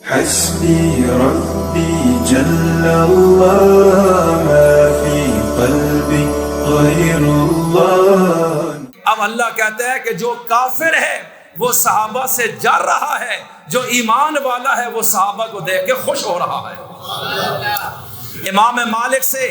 حسبي ربي جل الله ما في قلبي غير الله. اب اللہ کہتا ہے کہ جو کافر ہے وہ صحابہ سے جر رہا ہے، جو ایمان والا ہے وہ صحابہ کو دیکھ کے خوش ہو رہا ہے۔ امام مالک سے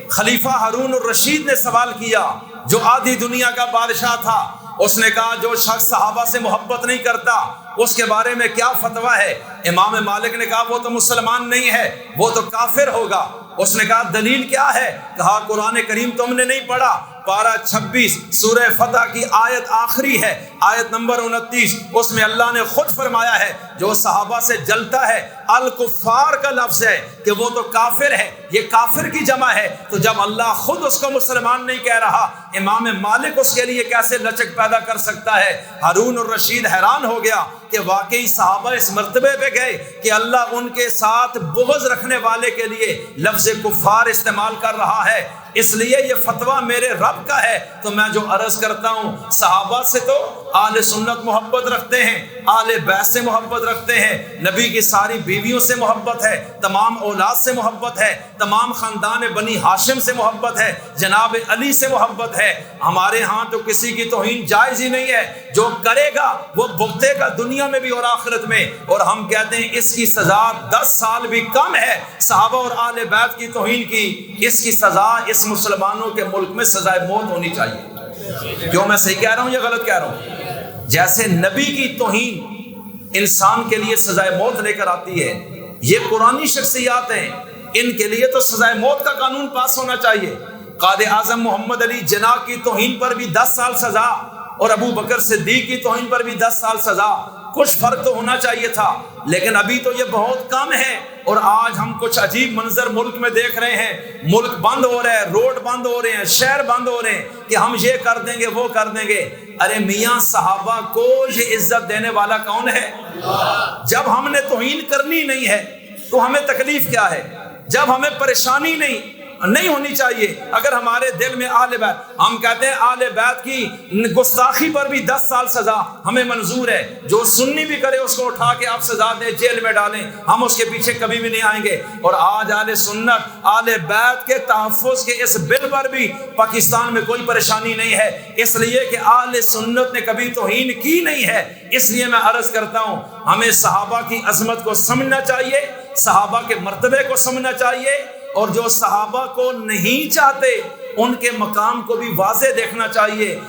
خلیفہ ہارون الرشید نے سوال کیا، جو آدھی دنیا کا بادشاہ تھا۔ اس نے کہا جو شخص صحابہ سے محبت نہیں کرتا اس کے بارے میں کیا فتویٰ ہے؟ امام مالک نے کہا وہ تو مسلمان نہیں ہے، وہ تو کافر ہوگا۔ اس نے کہا دلیل کیا ہے؟ کہا قرآن کریم تم نے نہیں پڑھا، پارہ 26 سورہ فتح کی آیت آخری ہے، آیت نمبر 29، اس میں اللہ نے خود فرمایا ہے جو صحابہ سے جلتا ہے، الکفار کا لفظ ہے کہ وہ تو کافر ہے، یہ کافر کی جمع ہے۔ تو جب اللہ خود اس کو مسلمان نہیں کہہ رہا، امام مالک اس کے لیے کیسے لچک پیدا کر سکتا ہے؟ ہارون الرشید حیران ہو گیا کہ واقعی صحابہ اس مرتبے پہ گئے کہ اللہ ان کے ساتھ بغض رکھنے والے کے لیے لفظ کفار استعمال کر رہا ہے۔ اس لیے یہ فتویٰ میرے رب کا ہے۔ تو میں جو عرض کرتا ہوں، صحابہ سے تو اہل سنت محبت رکھتے ہیں، اہل بیت سے محبت رکھتے ہیں، نبی کی ساری بیویوں سے محبت ہے، تمام اولاد سے محبت ہے، تمام خاندان بنی ہاشم سے محبت ہے، جناب علی سے محبت ہے۔ ہمارے ہاں تو کسی کی توہین جائز ہی نہیں ہے، جو کرے گا وہ بھگتے گا دنیا میں بھی اور آخرت میں۔ اور ہم کہتے ہیں اس کی سزا 10 سال بھی کم ہے صحابہ اور اہل بیت کی توہین کی۔ اس کی سزا اس مسلمانوں کے ملک میں سزائے موت ہونی چاہیے۔ کیوں میں صحیح کہہ رہا ہوں یا غلط کہہ رہا ہوں؟ جیسے نبی کی توہین انسان کے لیے سزائے موت لے کر آتی ہے، یہ قرآنی شخصیات ہیں، ان کے لیے تو سزائے موت کا قانون پاس ہونا چاہیے۔ قائد اعظم محمد علی جناح کی توہین پر بھی 10 سال سزا، اور ابو بکر صدیق کی توہین پر بھی 10 سال سزا۔ کچھ فرق تو ہونا چاہیے تھا، لیکن ابھی تو یہ بہت کم ہے۔ اور آج ہم کچھ عجیب منظر ملک میں دیکھ رہے ہیں، ملک بند ہو رہا ہے، روڈ بند ہو رہے ہیں، شہر بند ہو رہے ہیں کہ ہم یہ کر دیں گے وہ کر دیں گے۔ ارے میاں صحابہ کو یہ عزت دینے والا کون ہے؟ جب ہم نے توہین کرنی نہیں ہے تو ہمیں تکلیف کیا ہے؟ جب ہمیں پریشانی نہیں ہونی چاہیے اگر ہمارے دل میں آل بیت، ہم کہتے ہیں آل بیت کی گستاخی پر بھی 10 سال سزا ہمیں منظور ہے، جو سنی بھی کرے اس کو اٹھا کے آپ سزا دیں، جیل میں ڈالیں، ہم اس کے پیچھے کبھی بھی نہیں آئیں گے۔ اور آج اہل سنت آل بیت کے تحفظ کے اس بل پر بھی پاکستان میں کوئی پریشانی نہیں ہے، اس لیے کہ اہل سنت نے کبھی توہین کی نہیں ہے۔ اس لیے میں عرض کرتا ہوں ہمیں صحابہ کی عظمت کو سمجھنا چاہیے، صحابہ کے مرتبے کو سمجھنا چاہیے، اور جو صحابہ کو نہیں چاہتے ان کے مقام کو بھی واضح دیکھنا چاہیے۔